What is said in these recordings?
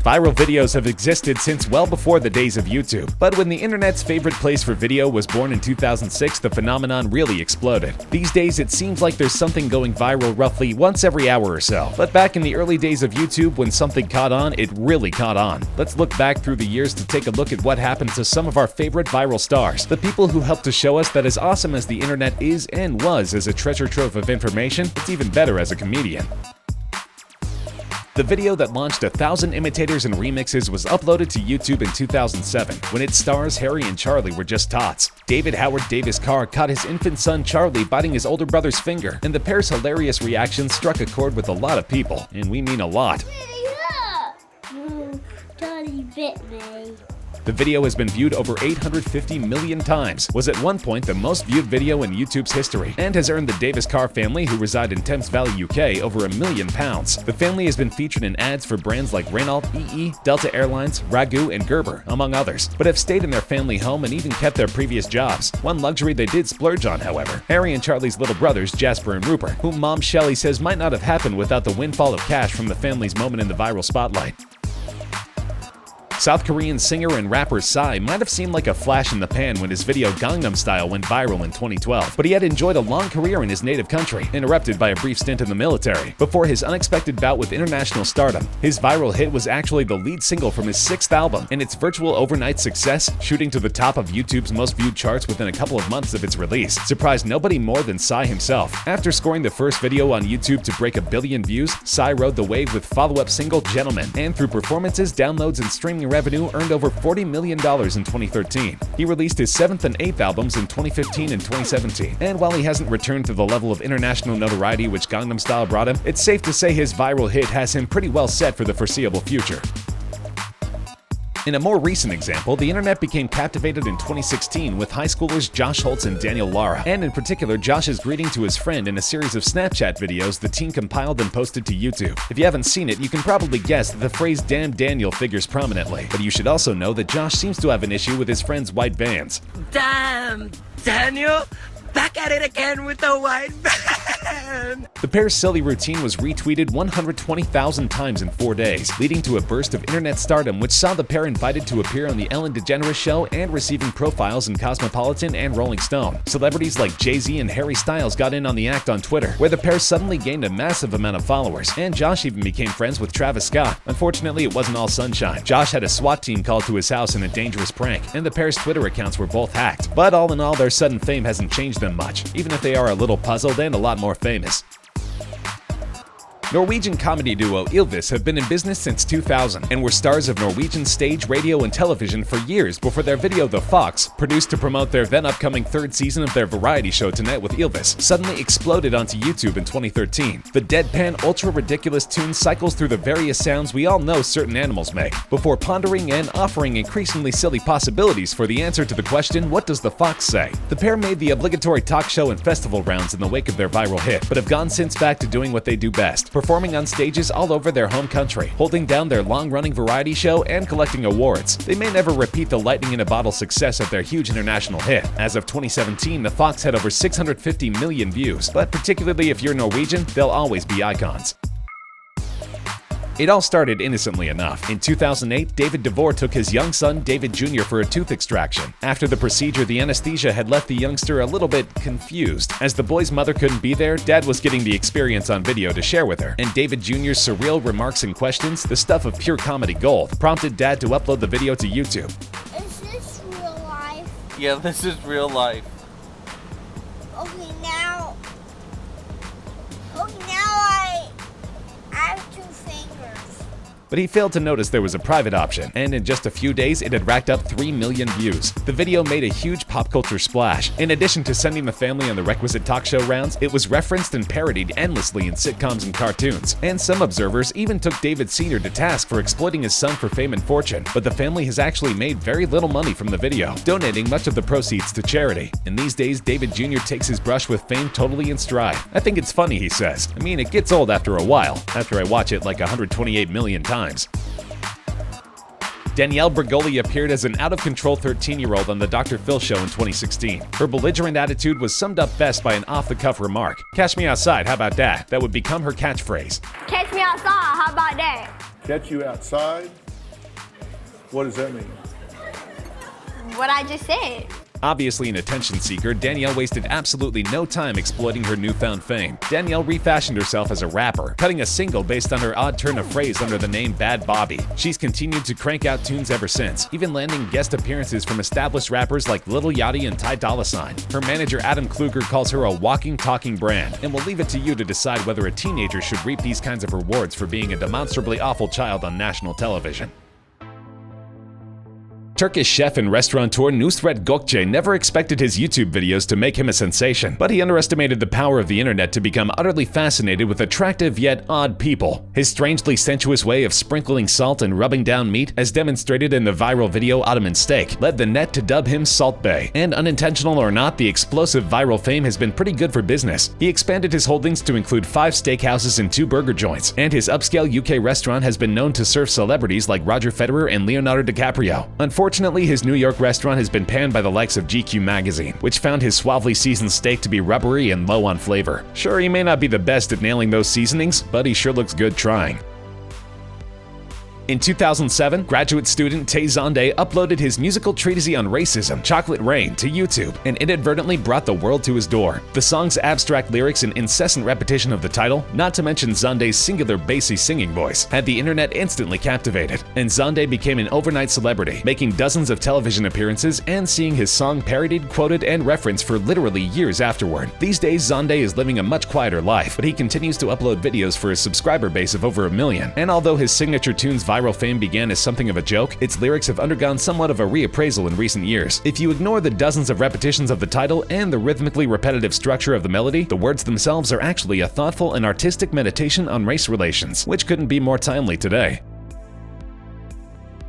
Viral videos have existed since well before the days of YouTube, but when the internet's favorite place for video was born in 2006, the phenomenon really exploded. These days, it seems like there's something going viral roughly once every hour or so. But back in the early days of YouTube, when something caught on, it really caught on. Let's look back through the years to take a look at what happened to some of our favorite viral stars, the people who helped to show us that as awesome as the internet is and was as a treasure trove of information, it's even better as a comedian. The video that launched 1,000 imitators and remixes was uploaded to YouTube in 2007, when its stars Harry and Charlie were just tots. David Howard Davis Carr caught his infant son Charlie biting his older brother's finger, and the pair's hilarious reaction struck a chord with a lot of people, and we mean a lot. Charlie bit me. The video has been viewed over 850 million times, was at one point the most viewed video in YouTube's history, and has earned the Davis Carr family, who reside in Thames Valley, UK, over £1 million. The family has been featured in ads for brands like Renault, EE, Delta Airlines, Ragu, and Gerber, among others, but have stayed in their family home and even kept their previous jobs. One luxury they did splurge on, however: Harry and Charlie's little brothers, Jasper and Rupert, whom Mom Shelley says might not have happened without the windfall of cash from the family's moment in the viral spotlight. South Korean singer and rapper Psy might have seemed like a flash in the pan when his video Gangnam Style went viral in 2012, but he had enjoyed a long career in his native country, interrupted by a brief stint in the military, before his unexpected bout with international stardom. His viral hit was actually the lead single from his 6th album, and its virtual overnight success, shooting to the top of YouTube's most viewed charts within a couple of months of its release, surprised nobody more than Psy himself. After scoring the first video on YouTube to break 1 billion views, Psy rode the wave with follow-up single Gentleman, and through performances, downloads, and streaming revenue earned over $40 million in 2013. He released his 7th and 8th albums in 2015 and 2017, and while he hasn't returned to the level of international notoriety which Gangnam Style brought him, it's safe to say his viral hit has him pretty well set for the foreseeable future. In a more recent example, the internet became captivated in 2016 with high schoolers Josh Holtz and Daniel Lara, and in particular Josh's greeting to his friend in a series of Snapchat videos the teen compiled and posted to YouTube. If you haven't seen it, you can probably guess that the phrase "Damn Daniel" figures prominently, but you should also know that Josh seems to have an issue with his friend's white Vans. Damn, Daniel! Back at it again with the white van! The pair's silly routine was retweeted 120,000 times in 4 days, leading to a burst of internet stardom which saw the pair invited to appear on the Ellen DeGeneres Show and receiving profiles in Cosmopolitan and Rolling Stone. Celebrities like Jay-Z and Harry Styles got in on the act on Twitter, where the pair suddenly gained a massive amount of followers, and Josh even became friends with Travis Scott. Unfortunately, it wasn't all sunshine. Josh had a SWAT team called to his house in a dangerous prank, and the pair's Twitter accounts were both hacked. But all in all, their sudden fame hasn't changed them much, even if they are a little puzzled and a lot more famous. Norwegian comedy duo Ylvis have been in business since 2000 and were stars of Norwegian stage, radio, and television for years before their video The Fox, produced to promote their then upcoming 3rd season of their variety show Tonight with Ylvis, suddenly exploded onto YouTube in 2013. The deadpan, ultra-ridiculous tune cycles through the various sounds we all know certain animals make, before pondering and offering increasingly silly possibilities for the answer to the question, what does the fox say? The pair made the obligatory talk show and festival rounds in the wake of their viral hit, but have gone since back to doing what they do best: performing on stages all over their home country, holding down their long-running variety show, and collecting awards. They may never repeat the lightning-in-a-bottle success of their huge international hit. As of 2017, The Fox had over 650 million views, but particularly if you're Norwegian, they'll always be icons. It all started innocently enough. In 2008, David DeVore took his young son, David Jr., for a tooth extraction. After the procedure, the anesthesia had left the youngster a little bit confused. As the boy's mother couldn't be there, Dad was getting the experience on video to share with her, and David Jr.'s surreal remarks and questions, the stuff of pure comedy gold, prompted Dad to upload the video to YouTube. Is this real life? Yeah, this is real life. Okay, now I have 2 fingers. But he failed to notice there was a private option, and in just a few days it had racked up 3 million views. The video made a huge pop culture splash. In addition to sending the family on the requisite talk show rounds, it was referenced and parodied endlessly in sitcoms and cartoons. And some observers even took David Sr. to task for exploiting his son for fame and fortune, but the family has actually made very little money from the video, donating much of the proceeds to charity. And these days, David Jr. takes his brush with fame totally in stride. I think it's funny, he says. I mean, it gets old after a while, after I watch it like 128 million times. Danielle Bergoglio appeared as an out-of-control 13-year-old on the Dr. Phil show in 2016. Her belligerent attitude was summed up best by an off-the-cuff remark: "Catch me outside, how about that?" That would become her catchphrase. Catch me outside, how about that? Catch you outside? What does that mean? What I just said. Obviously an attention seeker, Danielle wasted absolutely no time exploiting her newfound fame. Danielle refashioned herself as a rapper, cutting a single based on her odd turn of phrase under the name Bad Bobby. She's continued to crank out tunes ever since, even landing guest appearances from established rappers like Lil Yachty and Ty Dolla $ign. Her manager Adam Kluger calls her a walking, talking brand, and will leave it to you to decide whether a teenager should reap these kinds of rewards for being a demonstrably awful child on national television. Turkish chef and restaurateur Nusret Gökçe never expected his YouTube videos to make him a sensation, but he underestimated the power of the internet to become utterly fascinated with attractive yet odd people. His strangely sensuous way of sprinkling salt and rubbing down meat, as demonstrated in the viral video Ottoman Steak, led the net to dub him Salt Bae. And unintentional or not, the explosive viral fame has been pretty good for business. He expanded his holdings to include 5 steakhouses and 2 burger joints, and his upscale UK restaurant has been known to serve celebrities like Roger Federer and Leonardo DiCaprio. Unfortunately, his New York restaurant has been panned by the likes of GQ magazine, which found his suavely seasoned steak to be rubbery and low on flavor. Sure, he may not be the best at nailing those seasonings, but he sure looks good trying. In 2007, graduate student Tay Zonday uploaded his musical treatise on racism, Chocolate Rain, to YouTube and inadvertently brought the world to his door. The song's abstract lyrics and incessant repetition of the title, not to mention Zonday's singular bassy singing voice, had the internet instantly captivated, and Zonday became an overnight celebrity, making dozens of television appearances and seeing his song parodied, quoted, and referenced for literally years afterward. These days, Zonday is living a much quieter life, but he continues to upload videos for his subscriber base of over 1 million, and although his signature tune's viral fame began as something of a joke, its lyrics have undergone somewhat of a reappraisal in recent years. If you ignore the dozens of repetitions of the title and the rhythmically repetitive structure of the melody, the words themselves are actually a thoughtful and artistic meditation on race relations, which couldn't be more timely today.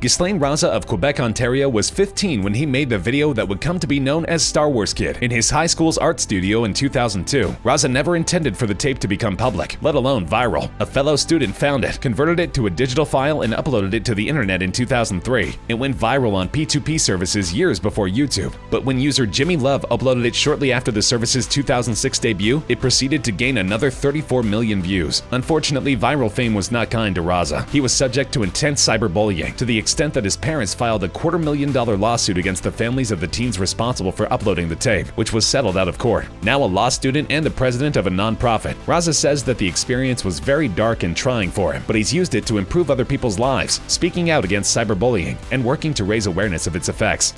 Ghislaine Raza of Quebec, Ontario was 15 when he made the video that would come to be known as Star Wars Kid in his high school's art studio in 2002. Raza never intended for the tape to become public, let alone viral. A fellow student found it, converted it to a digital file, and uploaded it to the internet in 2003. It went viral on P2P services years before YouTube, but when user Jimmy Love uploaded it shortly after the service's 2006 debut, it proceeded to gain another 34 million views. Unfortunately, viral fame was not kind to Raza. He was subject to intense cyberbullying, to the extent that his parents filed a $250,000 lawsuit against the families of the teens responsible for uploading the tape, which was settled out of court. Now a law student and the president of a nonprofit, Raza says that the experience was very dark and trying for him, but he's used it to improve other people's lives, speaking out against cyberbullying and working to raise awareness of its effects.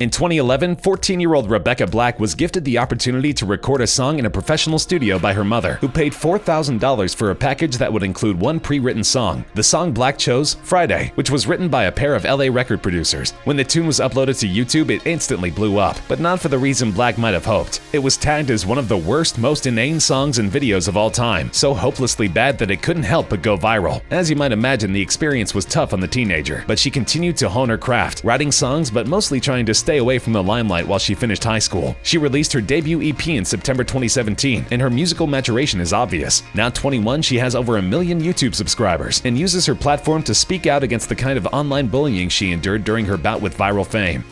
In 2011, 14-year-old Rebecca Black was gifted the opportunity to record a song in a professional studio by her mother, who paid $4,000 for a package that would include 1 pre-written song. The song Black chose, Friday, which was written by a pair of LA record producers. When the tune was uploaded to YouTube, it instantly blew up, but not for the reason Black might have hoped. It was tagged as one of the worst, most inane songs and videos of all time, so hopelessly bad that it couldn't help but go viral. As you might imagine, the experience was tough on the teenager, but she continued to hone her craft, writing songs but mostly trying to stay away from the limelight while she finished high school. She released her debut EP in September 2017, and her musical maturation is obvious. Now 21, she has over 1 million YouTube subscribers and uses her platform to speak out against the kind of online bullying she endured during her bout with viral fame.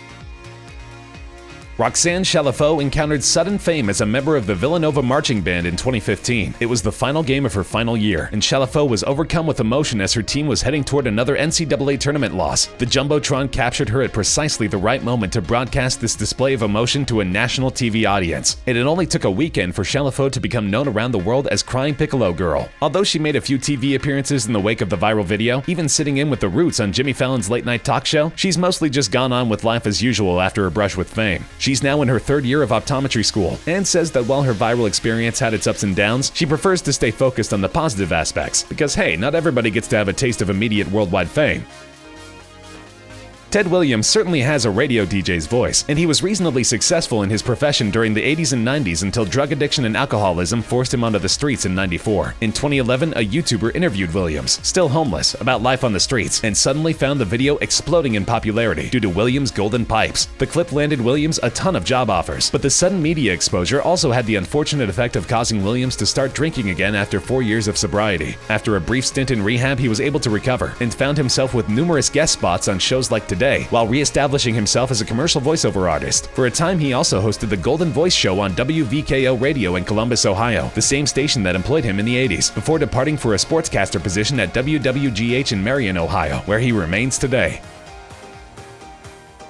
Roxane Shallow encountered sudden fame as a member of the Villanova marching band in 2015. It was the final game of her final year, and Shallow was overcome with emotion as her team was heading toward another NCAA tournament loss. The Jumbotron captured her at precisely the right moment to broadcast this display of emotion to a national TV audience. It only took a weekend for Shallow to become known around the world as Crying Piccolo Girl. Although she made a few TV appearances in the wake of the viral video, even sitting in with the Roots on Jimmy Fallon's late-night talk show, she's mostly just gone on with life as usual after her brush with fame. She's now in her 3rd year of optometry school and says that while her viral experience had its ups and downs, she prefers to stay focused on the positive aspects because, hey, not everybody gets to have a taste of immediate worldwide fame. Ted Williams certainly has a radio DJ's voice, and he was reasonably successful in his profession during the 80s and 90s until drug addiction and alcoholism forced him onto the streets in '94. In 2011, a YouTuber interviewed Williams, still homeless, about life on the streets, and suddenly found the video exploding in popularity due to Williams' golden pipes. The clip landed Williams a ton of job offers, but the sudden media exposure also had the unfortunate effect of causing Williams to start drinking again after 4 years of sobriety. After a brief stint in rehab, he was able to recover and found himself with numerous guest spots on shows like Today today, while re-establishing himself as a commercial voiceover artist. For a time, he also hosted the Golden Voice Show on WVKO Radio in Columbus, Ohio, the same station that employed him in the 80s, before departing for a sportscaster position at WWGH in Marion, Ohio, where he remains today.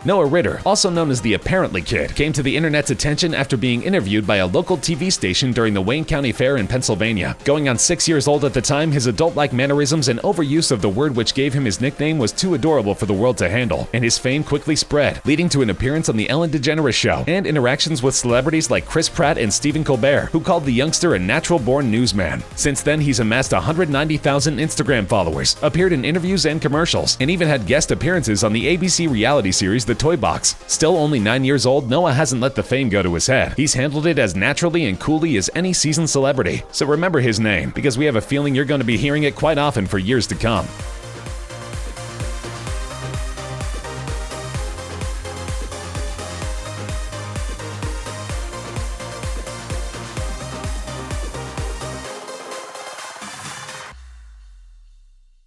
Noah Ritter, also known as the Apparently Kid, came to the internet's attention after being interviewed by a local TV station during the Wayne County Fair in Pennsylvania. Going on 6 years old at the time, his adult-like mannerisms and overuse of the word which gave him his nickname was too adorable for the world to handle, and his fame quickly spread, leading to an appearance on The Ellen DeGeneres Show and interactions with celebrities like Chris Pratt and Stephen Colbert, who called the youngster a natural-born newsman. Since then, he's amassed 190,000 Instagram followers, appeared in interviews and commercials, and even had guest appearances on the ABC reality series The Toy Box. Still only 9 years old, Noah hasn't let the fame go to his head. He's handled it as naturally and coolly as any seasoned celebrity. So remember his name, because we have a feeling you're going to be hearing it quite often for years to come.